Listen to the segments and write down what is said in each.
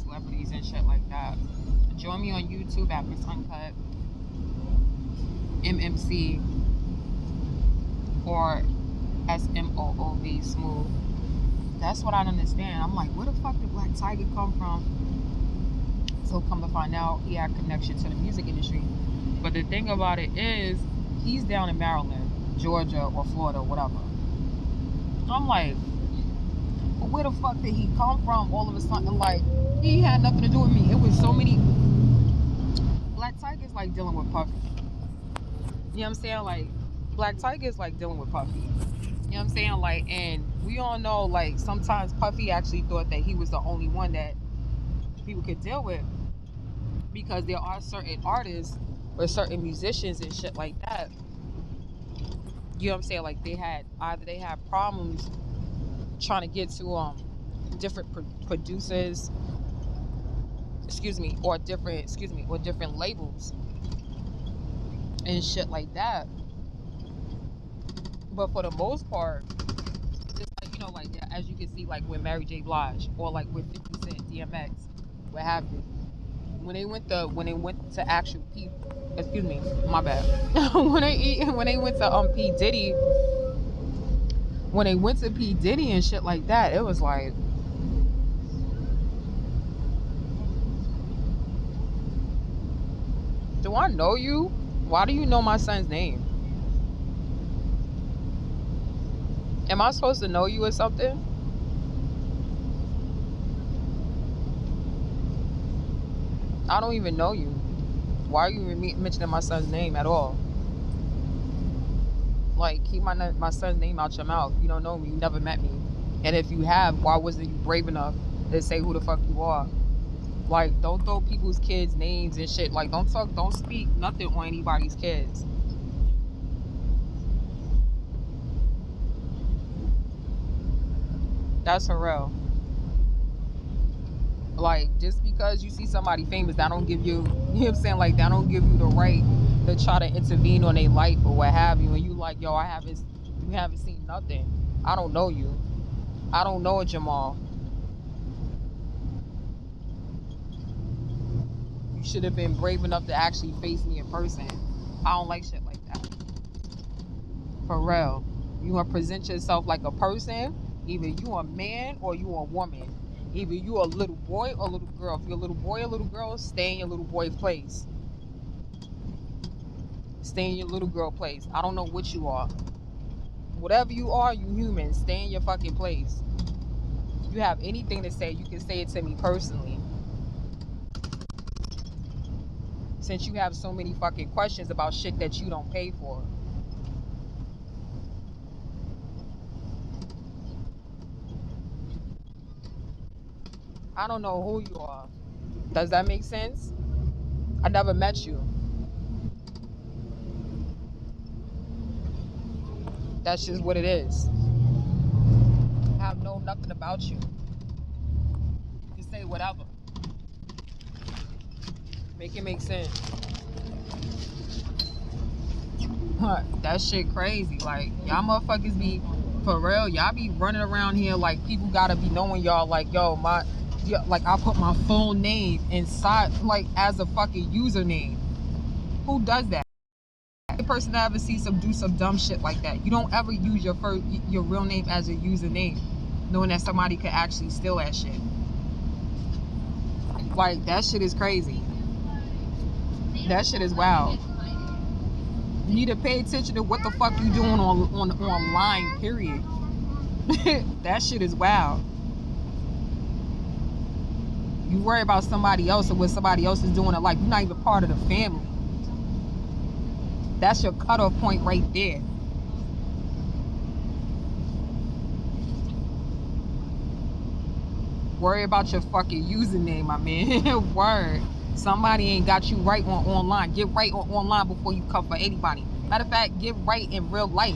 celebrities and shit like that. Join me on YouTube at Miss Uncut MMC or SMOOV Smooth. That's what I understand. I'm like, where the fuck did Black Tiger come from? So come to find out, he had connection to the music industry. But the thing about it is, he's down in Maryland, Georgia, or Florida, whatever. I'm like, where the fuck did he come from all of a sudden? Like, he had nothing to do with me. It was so many. Black Tiger's like dealing with Puffy. You know what I'm saying? Like, Black Tiger's like dealing with Puffy. You know what I'm saying? Like, and we all know, like, sometimes Puffy actually thought that he was the only one that people could deal with, because there are certain artists or certain musicians and shit like that. You know what I'm saying? Like, they had problems trying to get to different producers, or different labels and shit like that. But for the most part, just like, like, yeah, as you can see, like with Mary J. Blige, or like with 50 Cent, DMX, what have you. When they went to actual people, my bad. when they went to P Diddy, when they went to P Diddy and shit like that, it was like, do I know you? Why do you know my son's name? Am I supposed to know you or something? I don't even know you. Why are you mentioning my son's name at all? Like, keep my son's name out your mouth. You don't know me. You never met me. And if you have, why wasn't you brave enough to say who the fuck you are? Like, don't throw people's kids' names and shit. Like, don't speak nothing on anybody's kids. That's for real. Like, just because you see somebody famous, that don't give you, you know what I'm saying? Like, that don't give you the right to try to intervene on their life or what have you. And you like, yo, you haven't seen nothing. I don't know you. I don't know a Jamal. You should have been brave enough to actually face me in person. I don't like shit like that. For real. You want to present yourself like a person. Either you a man or you a woman. Either you a little boy or little girl. If you're a little boy or little girl, stay in your little boy place. Stay in your little girl place. I don't know what you are. Whatever you are, you human. Stay in your fucking place. If you have anything to say, you can say it to me personally. Since you have so many fucking questions about shit that you don't pay for. I don't know who you are. Does that make sense? I never met you. That's just what it is. I have known nothing about you. You can say whatever. Make it make sense. That shit crazy. Like, y'all motherfuckers be, for real, y'all be running around here like people gotta be knowing y'all. Like, yo, like, I put my full name inside, like, as a fucking username. Who does that? The person that ever sees do some dumb shit like that. You don't ever use your real name as a username, knowing that somebody could actually steal that shit. Like, that shit is crazy. That shit is wild. You need to pay attention to what the fuck you doing online, period. That shit is wild. You worry about somebody else or what somebody else is doing in life. You're not even part of the family. That's your cutoff point right there. Worry about your fucking username, my man. Word. Somebody ain't got you right on online. Get right on online before you come for anybody. Matter of fact, get right in real life.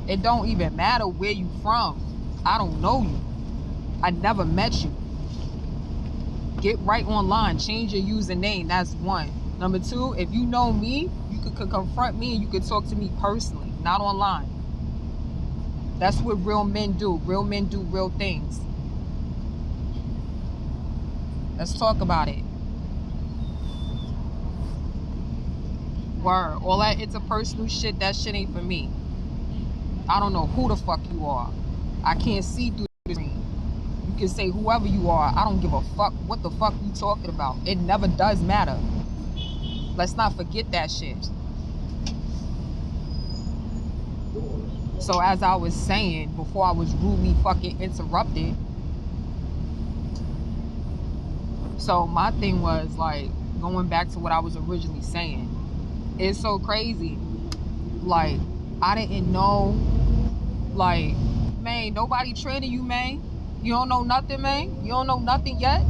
It don't even matter where you from. I don't know you. I never met you. Get right online. Change your username. That's one. Number two, if you know me, you could confront me and you could talk to me personally, not online. That's what real men do. Real men do real things. Let's talk about it. Word. All that interpersonal shit, that shit ain't for me. I don't know who the fuck you are. I can't see through the screen. You can say whoever you are. I don't give a fuck what the fuck you talking about. It never does matter. Let's not forget that shit. So as I was saying before I was rudely fucking interrupted, so my thing was like going back to what I was originally saying. It's so crazy. Like, I didn't know, like, man, nobody training you, man. You don't know nothing, man. You don't know nothing yet.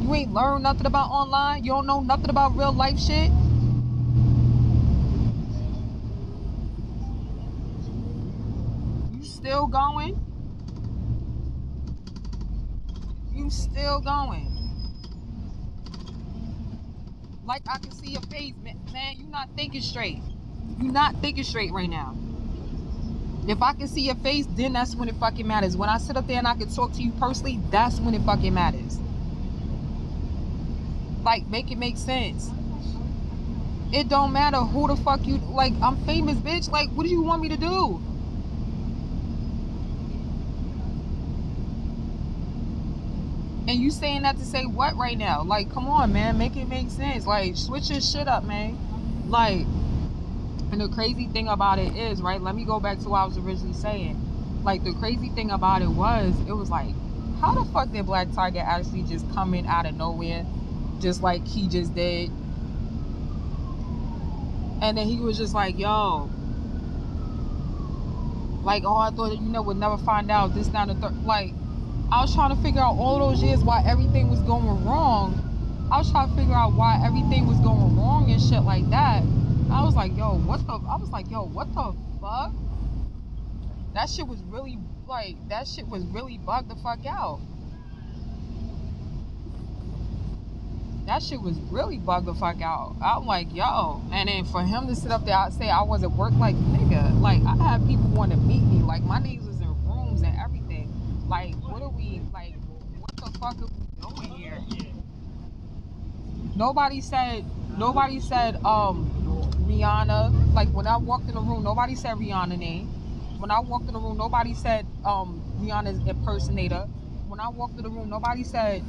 You ain't learned nothing about online. You don't know nothing about real life shit. You still going? You still going? Like, I can see your face, man. You not thinking straight. You not thinking straight right now. If I can see your face, then that's when it fucking matters. When I sit up there and I can talk to you personally, that's when it fucking matters. Like, make it make sense. It don't matter who the fuck you, like, I'm famous, bitch. Like, what do you want me to do? And you saying that to say what right now? Like, come on, man. Make it make sense. Like, switch your shit up, man. Like, and the crazy thing about it is, right, let me go back to what I was originally saying. Like, the crazy thing about it was like, how the fuck did Black Tiger actually just come in out of nowhere, just like he just did? And then he was just like, yo, like, oh, I thought, would never find out this, down the third. Like, I was trying to figure out all those years why everything was going wrong. I was trying to figure out why everything was going wrong and shit like that. I was like, yo, what the fuck? That shit was really, like, bugged the fuck out. That shit was really bugged the fuck out. I'm like, yo. And then for him to sit up there, I say I wasn't work, like, nigga. Like, I had people want to meet me. Like, my names was in rooms and everything. Like, what the fuck are we doing here? Nobody said, Rihanna. Like, when I walked in the room, nobody said Rihanna name. When I walked in the room, nobody said Rihanna's impersonator. When I walked in the room, nobody said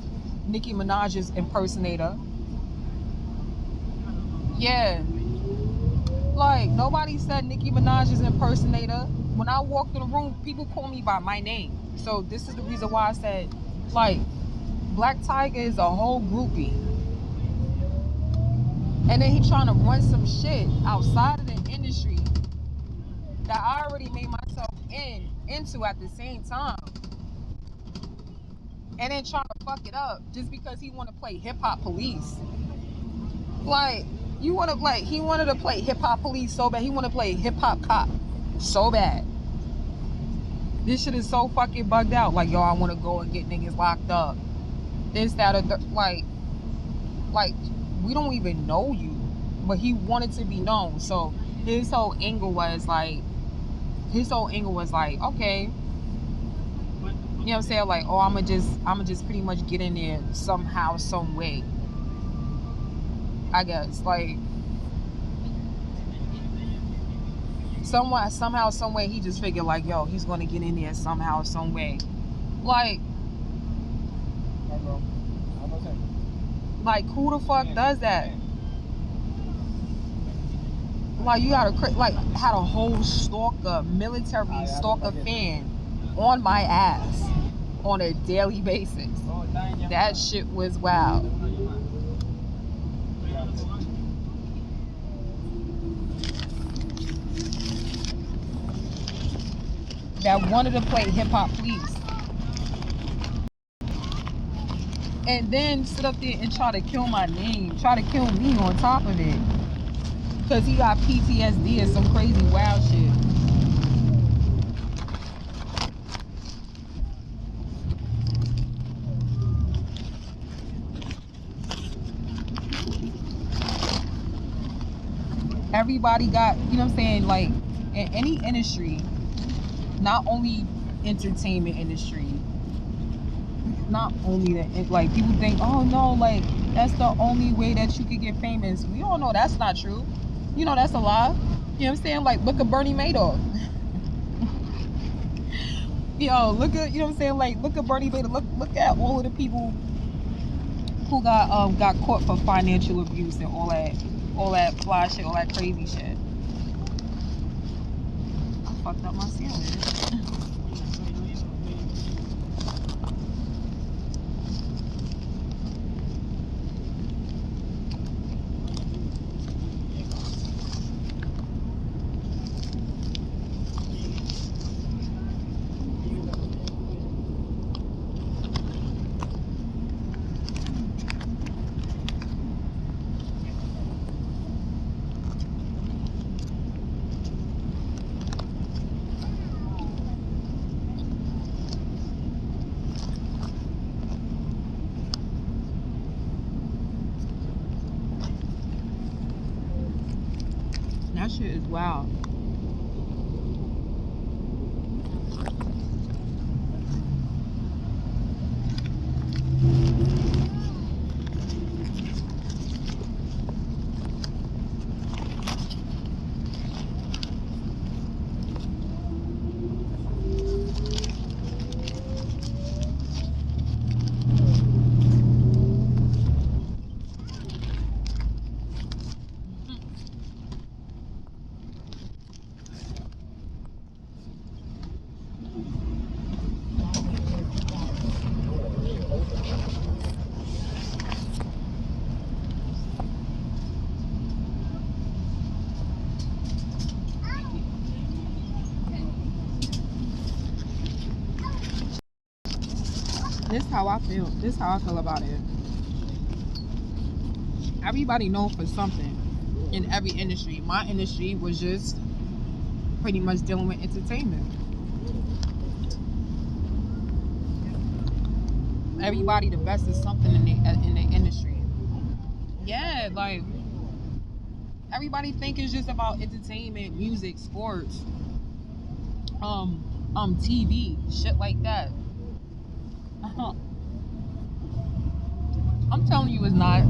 Nicki Minaj's impersonator. Yeah. Like, nobody said Nicki Minaj's impersonator. When I walked in the room, people call me by my name. So this is the reason why I said, like, Black Tiger is a whole groupie. And then he trying to run some shit outside of the industry that I already made myself into at the same time. And then trying to fuck it up just because he want to play hip hop police. Like, he wanted to play hip hop police so bad. He want to play hip hop cop so bad. This shit is so fucking bugged out. Like, yo, I want to go and get niggas locked up. This, that, or like, we don't even know you, but he wanted to be known. So his whole angle was like, okay, you know what I'm saying? Like, oh, I'ma just pretty much get in there somehow, some way. I guess, like, somehow, some way, he just figured, like, yo, he's gonna get in there somehow, some way. Like, who the fuck does that? Like, you had had a whole military stalker fan on my ass on a daily basis. That shit was wild. That wanted to play hip hop police. And then sit up there and try to kill my name, try to kill me on top of it. Because he got PTSD and some crazy wild shit. Everybody got, you know what I'm saying, like, in any industry, not only entertainment industry, Not only that, like people think, oh no, like that's the only way that you could get famous. We all know that's not true. You know that's a lie. You know what I'm saying? Like look at Bernie Madoff. Yo, look at, you know what I'm saying? Like look at Bernie Madoff. Look at all of the people who got caught for financial abuse and all that fly shit, all that crazy shit. I fucked up my sandwich. That shit is wild. This is how I feel. This is how I feel about it. Everybody known for something in every industry. My industry was just pretty much dealing with entertainment. Everybody the best is something in the industry. Yeah, like everybody think it's just about entertainment, music, sports, TV, shit like that. I'm telling you, it's not.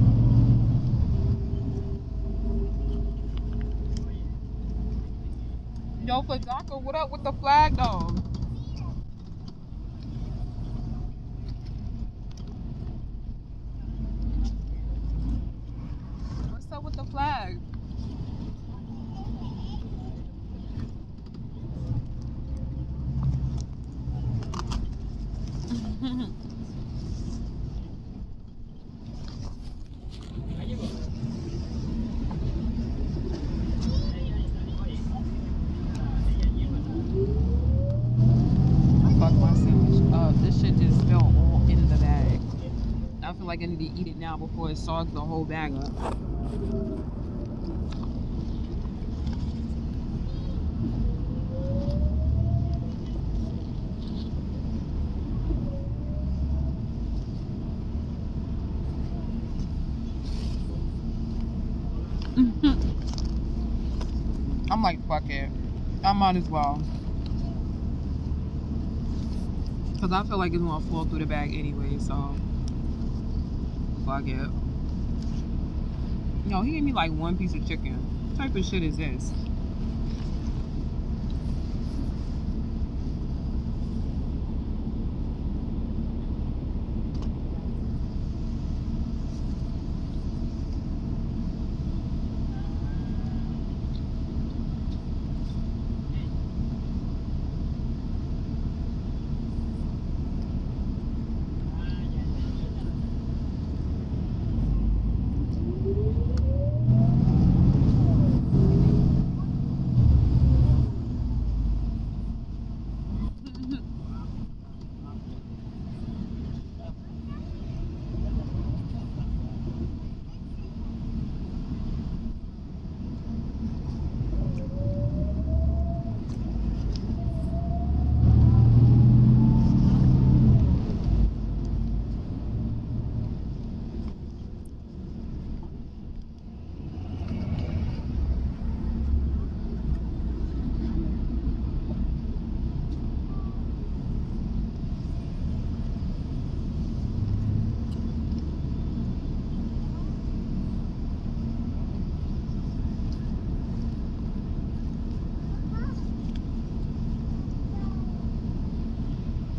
Yo, for Donka, what up with the flag though? What's up with the flag? Fuck my sandwich up. This shit just fell all in the bag. I feel like I need to eat it now before it sogs the whole bag up. I'm like, fuck it. I might as well. Because I feel like it's going to fall through the bag anyway, so fuck it. Yo, he gave me like one piece of chicken. What type of shit is this?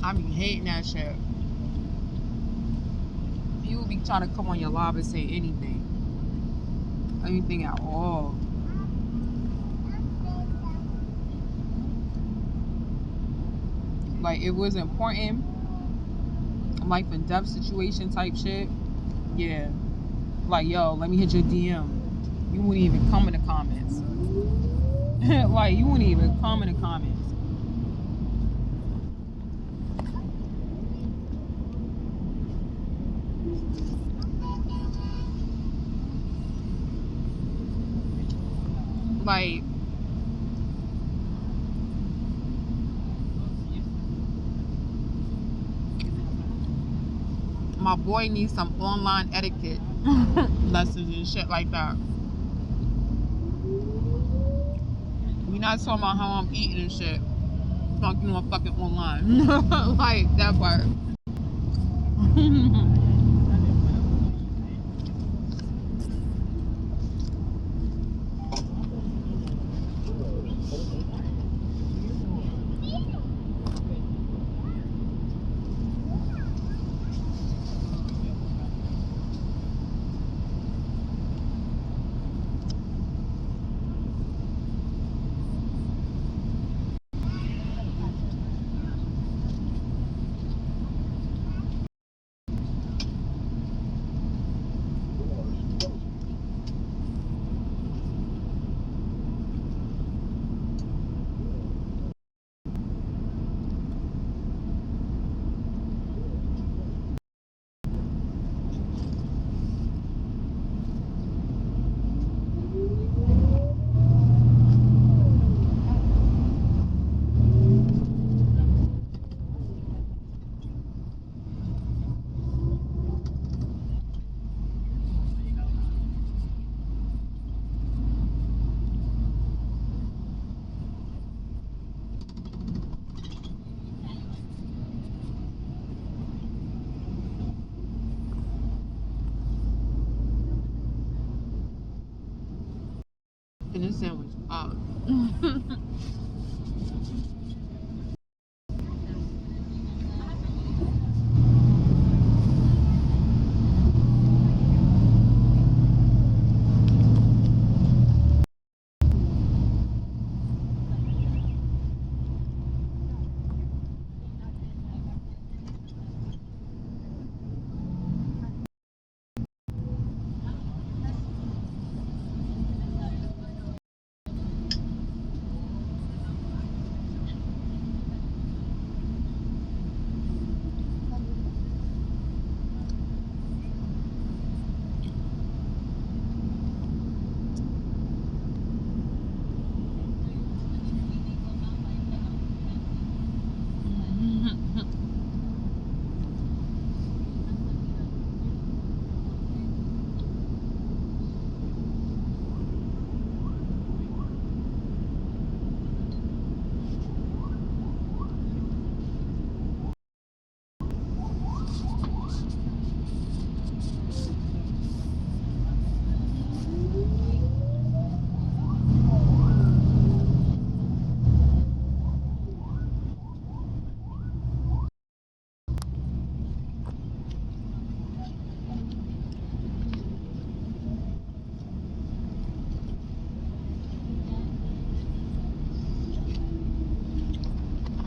I be hating that shit. People be trying to come on your live and say anything. Anything at all. Like, it was important, life and death situation type shit. Yeah. Like, yo, let me hit your DM. You wouldn't even come in the comments. Like, you wouldn't even come in the comments. Like, my boy needs some online etiquette lessons and shit like that. We not talking about how I'm eating and shit. Talking on fucking online. Like, that part. And this sandwich up.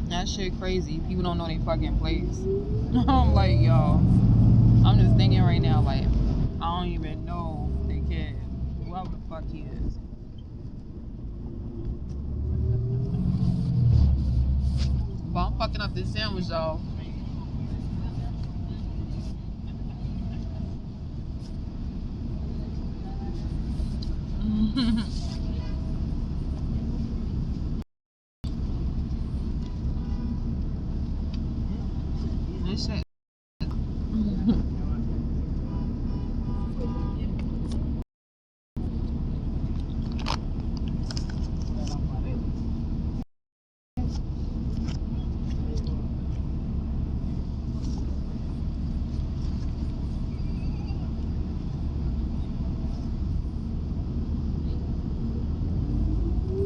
That shit crazy. People don't know they fucking place. I'm like, yo, I'm just thinking right now, like, I don't even know the kid. Whoever the fuck he is. But I'm fucking up this sandwich, though. This shit.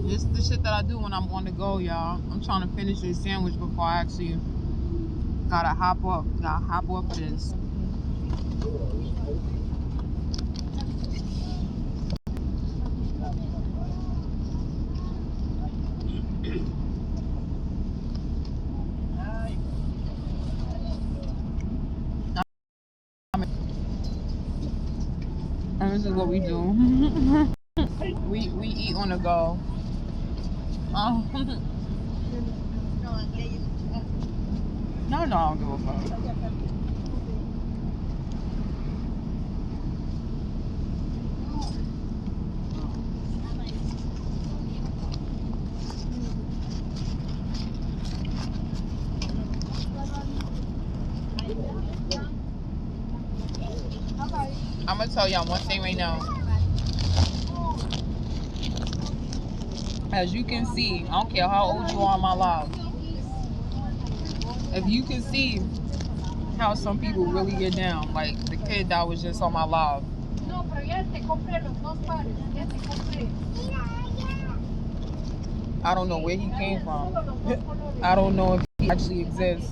This is the shit that I do when I'm on the go, y'all. I'm trying to finish this sandwich before I actually Gotta hop up. Gotta hop up for this. And this is what we do. we eat on the go. No, I don't give a fuck. I'm gonna tell y'all one thing right now. As you can see, I don't care how old you are in my life. If you can see how some people really get down, like the kid that was just on my live. I don't know where he came from. I don't know if he actually exists.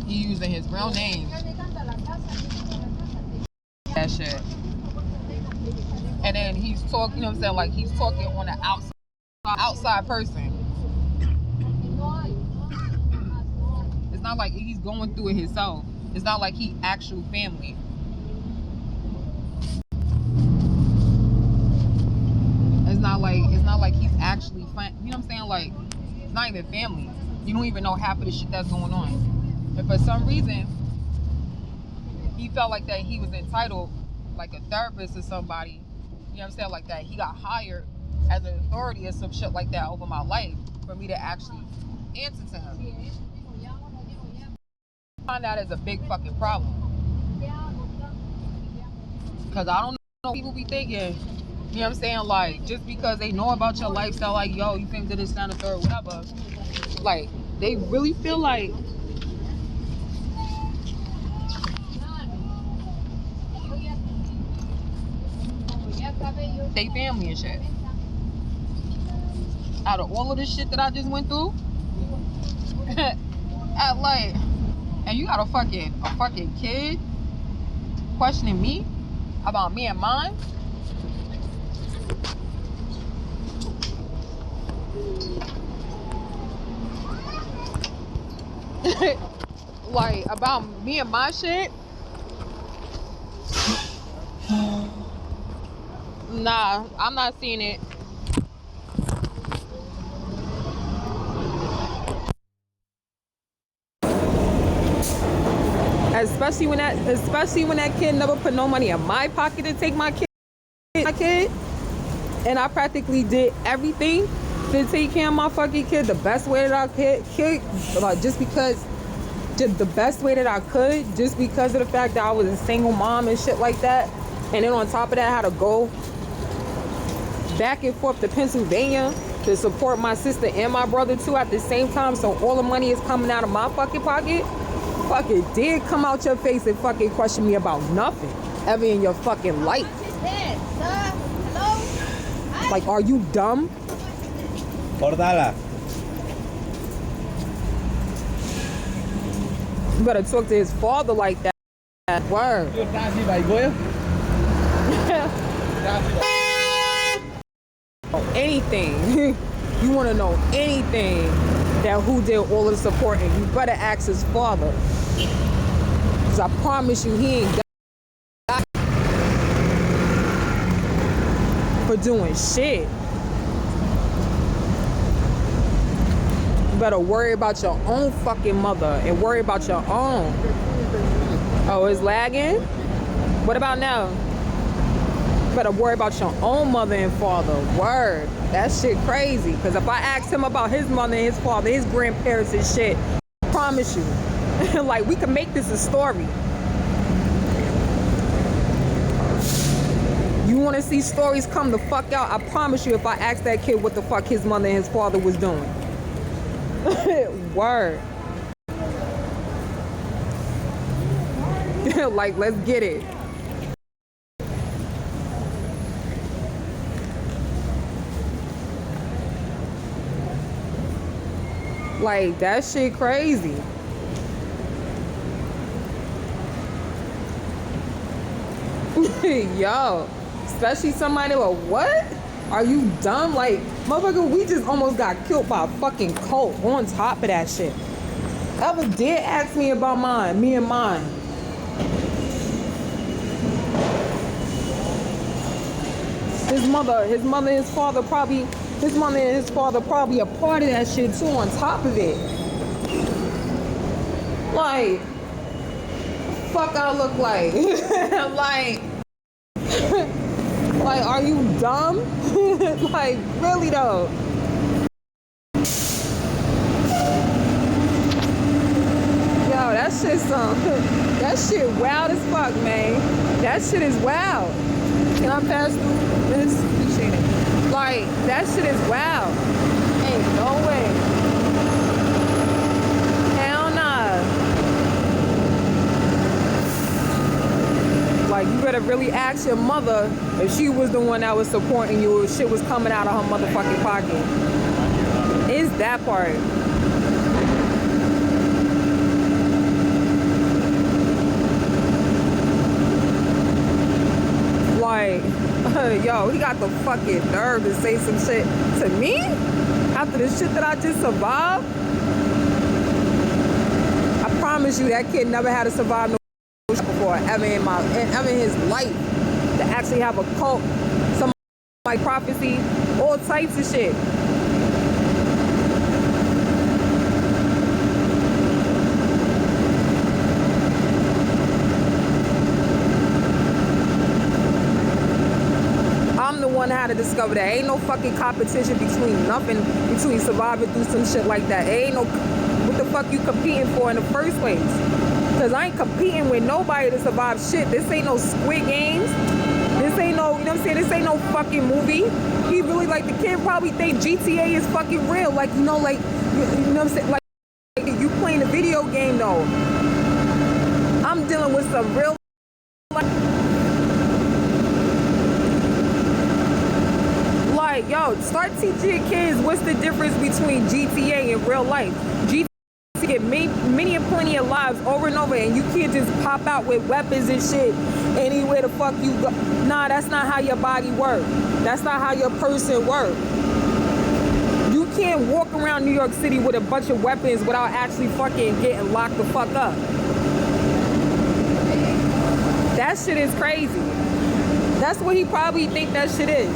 He using his real name. That shit. And then he's talking, you know what I'm saying? Like he's talking on the outside person. It's not like he's going through it himself. It's not like he actual family. It's not like he's actually you know what I'm saying? Like it's not even family. You don't even know half of the shit that's going on. And for some reason, he felt like that he was entitled, like a therapist or somebody, you know what I'm saying, like that he got hired as an authority or some shit like that over my life for me to actually answer to him. I find that is a big fucking problem. Because I don't know, people be thinking, you know what I'm saying, like just because they know about your lifestyle, like yo, you think that it's down the third, whatever, like they really feel like they family and shit. Out of all of this shit that I just went through, at like, and you got a fucking kid questioning me about me and mine. Like about me and my shit. Nah, I'm not seeing it. Especially when that kid never put no money in my pocket to take my kid, and I practically did everything to take care of my fucking kid the best way that I could, like just the best way that I could, just because of the fact that I was a single mom and shit like that. And then on top of that, I had to go back and forth to Pennsylvania to support my sister and my brother too at the same time. So all the money is coming out of my fucking pocket. Fucking did come out your face and fucking question me about nothing ever in your fucking life. Like, are you dumb? Cordala. You better talk to his father like that. Word. Anything. You want to know anything that who did all of the supporting, you better ask his father. Because I promise you, he ain't got for doing shit. You better worry about your own fucking mother and worry about your own. Oh, it's lagging? What about now? You better worry about your own mother and father. Word. That shit crazy. Because if I asked him about his mother and his father, his grandparents and shit, I promise you, like, we can make this a story. You want to see stories come the fuck out? I promise you, if I asked that kid what the fuck his mother and his father was doing. Word. Like, let's get it. Like, that shit crazy. Yo, especially somebody with what? Are you dumb? Like, motherfucker, we just almost got killed by a fucking cult on top of that shit. Ever did ask me about mine, me and mine. His mother and his father probably a part of that shit too on top of it. Like, fuck I look like? Like, are you dumb? Like, really though? Yo, that shit wild as fuck, man. That shit is wild. Can I pass through this? Appreciate it. Like, that shit is wild. Ain't no way. Hell nah. Like, you better really ask your mother if she was the one that was supporting you, if shit was coming out of her motherfucking pocket. Is that part. Like, yo, he got the fucking nerve to say some shit to me after the shit that I just survived. I promise you that kid never had to survive no shit before ever in his life. To actually have a cult, some like prophecy, all types of shit. I'm the one that had to discover that. Ain't no fucking competition between surviving through some shit like that. Ain't no, what the fuck you competing for in the first place? Cause I ain't competing with nobody to survive shit. This ain't no Squid Games. This ain't no, you know what I'm saying? This ain't no fucking movie. He really, like, the kid probably think GTA is fucking real. Like, you know, like, you know what I'm saying? Like, you playing a video game though. I'm dealing with some real like, yo, start teaching your kids what's the difference between GTA and real life. GTA get many and plenty of lives over and over, and you can't just pop out with weapons and shit anywhere the fuck you go. Nah, that's not how your body works. That's not how your person works. You can't walk around New York City with a bunch of weapons without actually fucking getting locked the fuck up. That shit is crazy. That's what he probably think that shit is.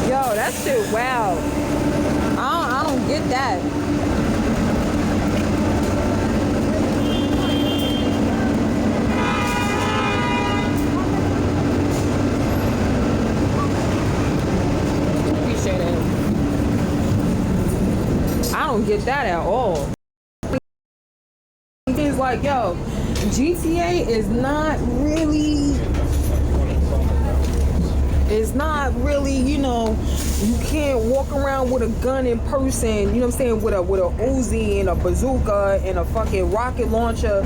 Yo, that shit wow. I don't get that. Appreciate it. I don't get that at all. It's like, yo, GTA is not really, you know, you can't walk around with a gun in person, you know what I'm saying, with a Uzi and a bazooka and a fucking rocket launcher,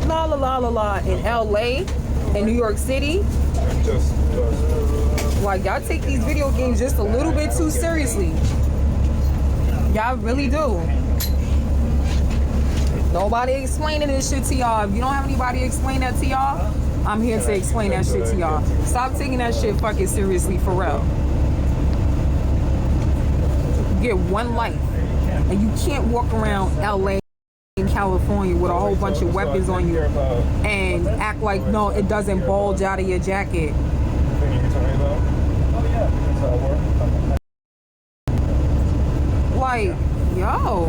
la la la la la, in LA, in New York City. Like, y'all take these video games just a little bit too seriously. Y'all really do. Nobody explaining this shit to y'all. If you don't have anybody explain that to y'all, I'm here to explain that shit to y'all. Stop taking that shit fucking seriously, for real. You get one life, and you can't walk around LA in California with a whole bunch of weapons on you and act like, no, it doesn't bulge out of your jacket. Like, yo,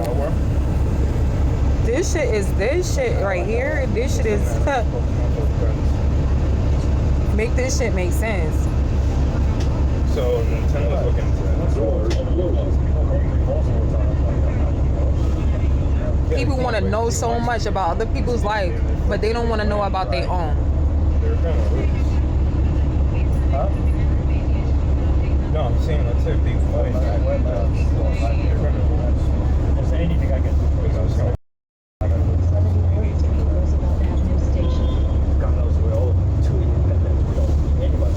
this shit right here, this shit is make this shit make sense. So Nintendo's looking to People want to know so much about other people's life, but they don't want to know about their own. They're gonna lose. Huh? No, I'm saying let's say big fight. They're gonna lose. Is there anything I can do for you? God knows we're all too independent. We don't need anybody.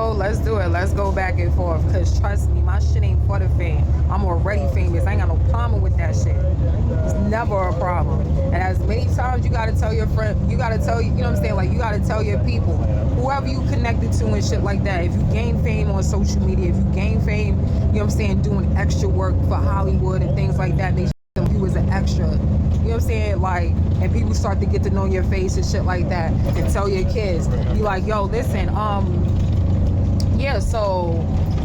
bro. Let's do it. Let's go back and forth. Cause trust me, my shit ain't for the fame. I'm already famous. I ain't got no problem with that shit. It's never a problem. And as many times you gotta tell your friend, you gotta tell, you know what I'm saying? Like, you gotta tell your people, whoever you connected to and shit like that. If you gain fame on social media, if you gain fame, you know what I'm saying, doing extra work for Hollywood and things like that, they show you as an extra. You know what I'm saying? Like, and people start to get to know your face and shit like that, and tell your kids, be like, yo, listen, yeah, so,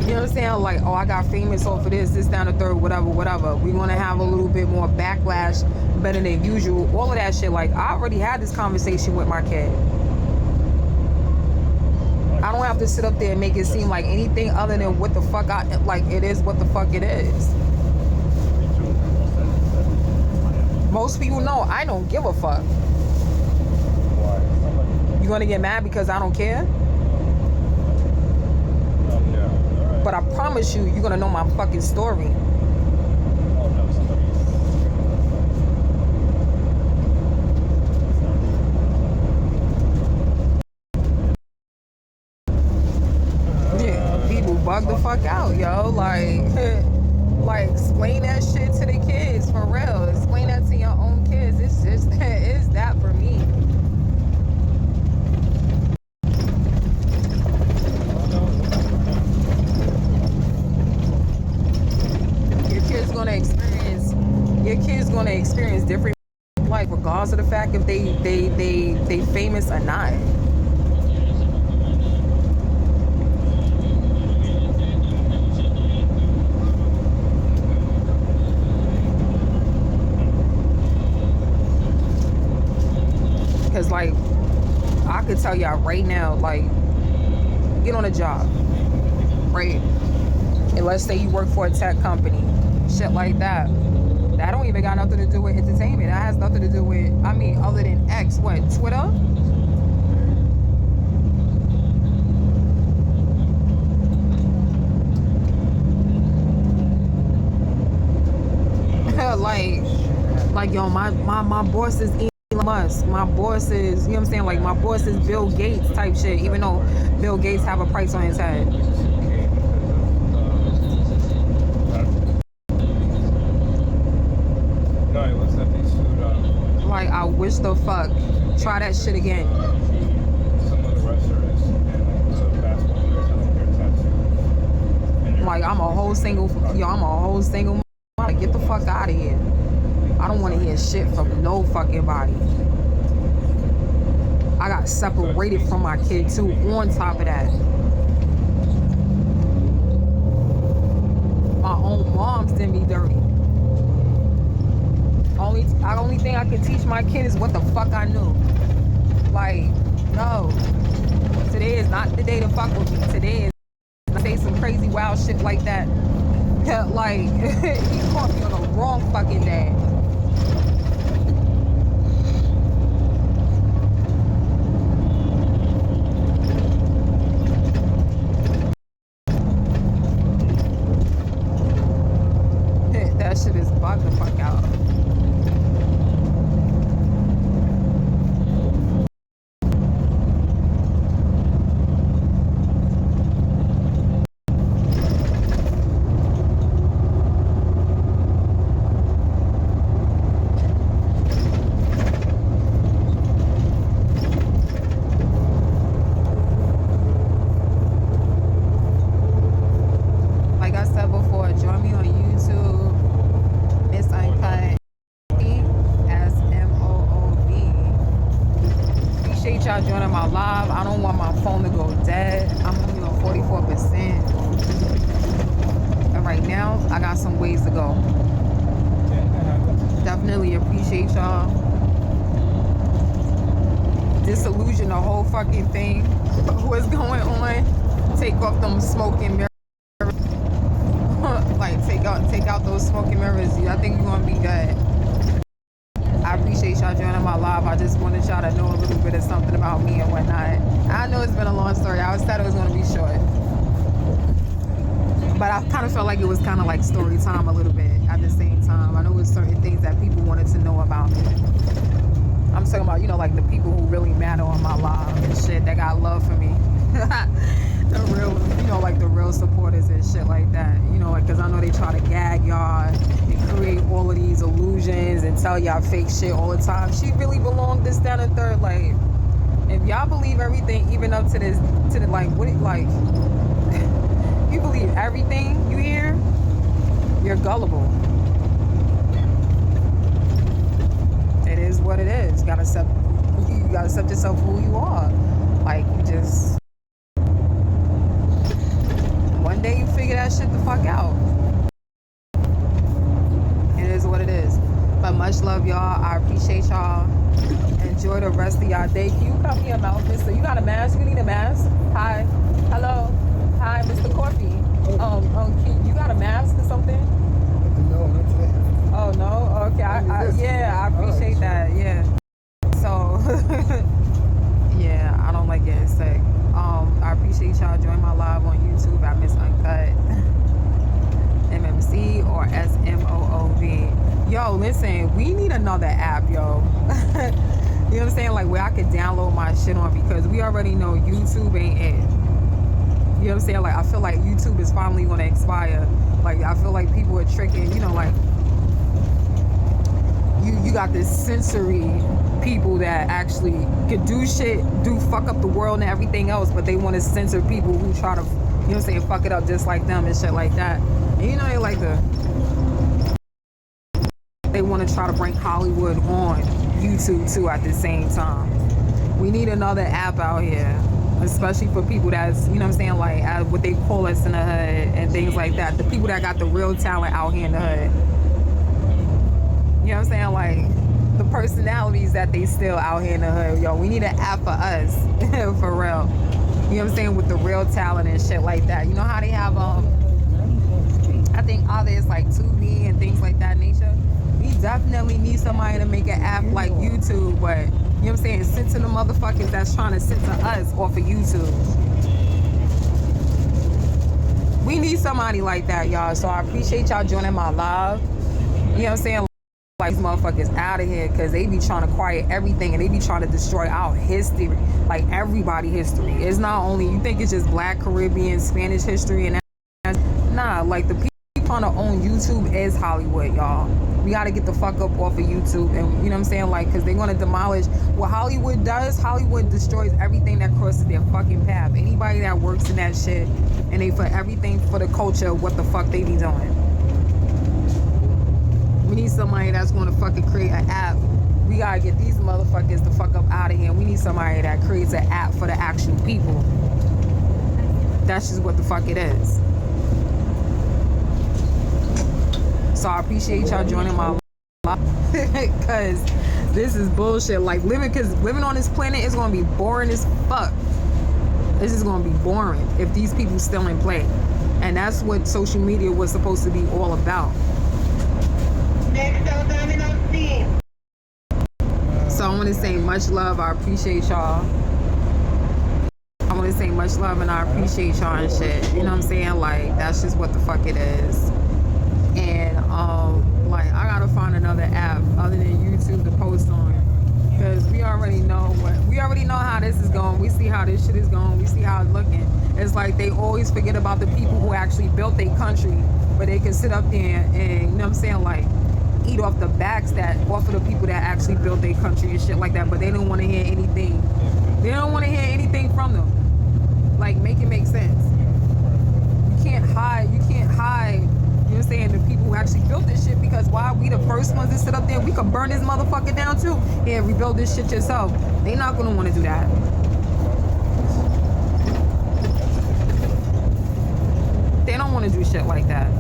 you know what I'm saying? Like, oh, I got famous off of this, down the third, whatever. We want to have a little bit more backlash, better than usual. All of that shit. Like, I already had this conversation with my kid. I don't have to sit up there and make it seem like anything other than what the fuck it is what the fuck it is. Most people know I don't give a fuck. You gonna get mad because I don't care? But I promise you, you're gonna know my fucking story. Yeah, people bug the fuck out, yo. Like explain that shit to the kids, for real. Explain that to your own kids. It's just, it's that for me. Your kids gonna experience different life regardless of the fact if they famous or not. Cause like, I could tell y'all right now, like, get on a job, right? And let's say you work for a tech company, shit like that. That don't even got nothing to do with entertainment. That has nothing to do with, I mean, other than X, what, Twitter? like yo, my boss is Elon Musk. My boss is, you know what I'm saying? Like, my boss is Bill Gates type shit, even though Bill Gates have a price on his head. Like, I wish the fuck. Try that shit again. Some of the wrestlers and the basketball players have their tattoos. Like, I'm a whole single. Like, get the fuck out of here. I don't want to hear shit from no fucking body. I got separated from my kid too. On top of that, my own moms did me dirty. Only thing I could teach my kid is what the fuck I knew. Like, no, today is not the day to fuck with me. Today is say some crazy wild shit like that. Like, he caught me on the wrong fucking day. That shit is bugged the fuck out. Like I said before, join me on YouTube, Miss Uncut, SMOOV. Appreciate y'all joining my live. I don't want my phone to go dead. I'm only on 44%. And right now, I got some ways to go. Definitely appreciate y'all. Disillusion the whole fucking thing. What's going on? Take off them smoking mirrors. Like, take out those smoking mirrors. I think you're gonna be good. I appreciate y'all joining my live. I just wanted y'all to know a little bit of something about me and whatnot. I know it's been a long story. I said it was gonna be short, but I kind of felt like it was kind of like story time a little bit at the same time. I know there's certain things that people wanted to know about me. I'm talking about, you know, like the people who really matter on my live and shit that got love for me. The real, you know, like the real supporters and shit like that. You know, like, because I know they try to gag y'all and create all of these illusions and tell y'all fake shit all the time. She really belonged this, that, and third. Like, if y'all believe everything, even up to this, to the, like, what, like, you believe everything you hear, you're gullible. It is what it is. You gotta accept yourself for who you are. Like, you just, one day you figure that shit the fuck out. It is what it is. But much love, y'all. I appreciate y'all. Enjoy the rest of y'all day. Can you cover your mouth, mister? You got a mask? You need a mask? Hi. Hello. Hi, Mr. Coffee. You got a mask or something? No, not today. Oh, no? Okay. I appreciate that. Yeah. So, yeah, I don't like getting sick. I appreciate y'all joining my live on YouTube at Miss Uncut MMC or SMOOV. Yo, listen, we need another app, yo. You know what I'm saying? Like, where I could download my shit on, because we already know YouTube ain't it. You know what I'm saying? Like, I feel like YouTube is finally going to expire. Like, I feel like people are tricking, you know, like, you got this sensory people that actually could do shit, fuck up the world and everything else, but they want to censor people who try to, you know what I'm saying, fuck it up just like them and shit like that. And you know, they want to try to bring Hollywood on YouTube too at the same time. We need another app out here, especially for people that's, you know what I'm saying, like, what they call us in the hood and things like that. The people that got the real talent out here in the hood. You know what I'm saying? Like, the personalities that they still out here in the hood. Yo, we need an app for us. For real. You know what I'm saying? With the real talent and shit like that. You know how they have, I think others like 2B and things like that nature? We definitely need somebody to make an app like YouTube, but, you know what I'm saying, censor the motherfuckers that's trying to censor us off of YouTube. We need somebody like that, y'all. So I appreciate y'all joining my live. You know what I'm saying? Like, these motherfuckers out of here, because they be trying to quiet everything and they be trying to destroy our history, like everybody history. It's not only, you think it's just Black, Caribbean, Spanish history and that. Nah, like, the people trying to own YouTube is Hollywood, y'all. We got to get the fuck up off of YouTube, and you know what I'm saying, like, because they're going to demolish what Hollywood does. Hollywood destroys everything that crosses their fucking path. Anybody that works in that shit, and they for everything for the culture, what the fuck they be doing. We need somebody that's going to fucking create an app. We got to get these motherfuckers the fuck up out of here. We need somebody that creates an app for the actual people. That's just what the fuck it is. So I appreciate y'all joining my live, because this is bullshit. Like, living on this planet is going to be boring as fuck. This is going to be boring if these people still in play. And that's what social media was supposed to be all about. So I want to say much love. I appreciate y'all. I want to say much love and I appreciate y'all and shit. You know what I'm saying? Like, that's just what the fuck it is. And like, I gotta find another app other than YouTube to post on, because we already know how this is going. We see how this shit is going. We see how it's looking. It's like they always forget about the people who actually built their country, but they can sit up there and, you know what I'm saying, like, eat off the backs that off of the people that actually built their country and shit like that. But they don't want to hear anything. They don't want to hear anything from them. Like, make it make sense. You can't hide. You know what I'm saying, the people who actually built this shit, because why? We the first ones to sit up there. We could burn this motherfucker down too. Yeah, rebuild this shit yourself. They not gonna want to do that. They don't want to do shit like that.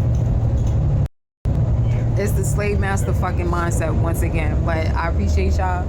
It's the slave master fucking mindset once again. But I appreciate y'all.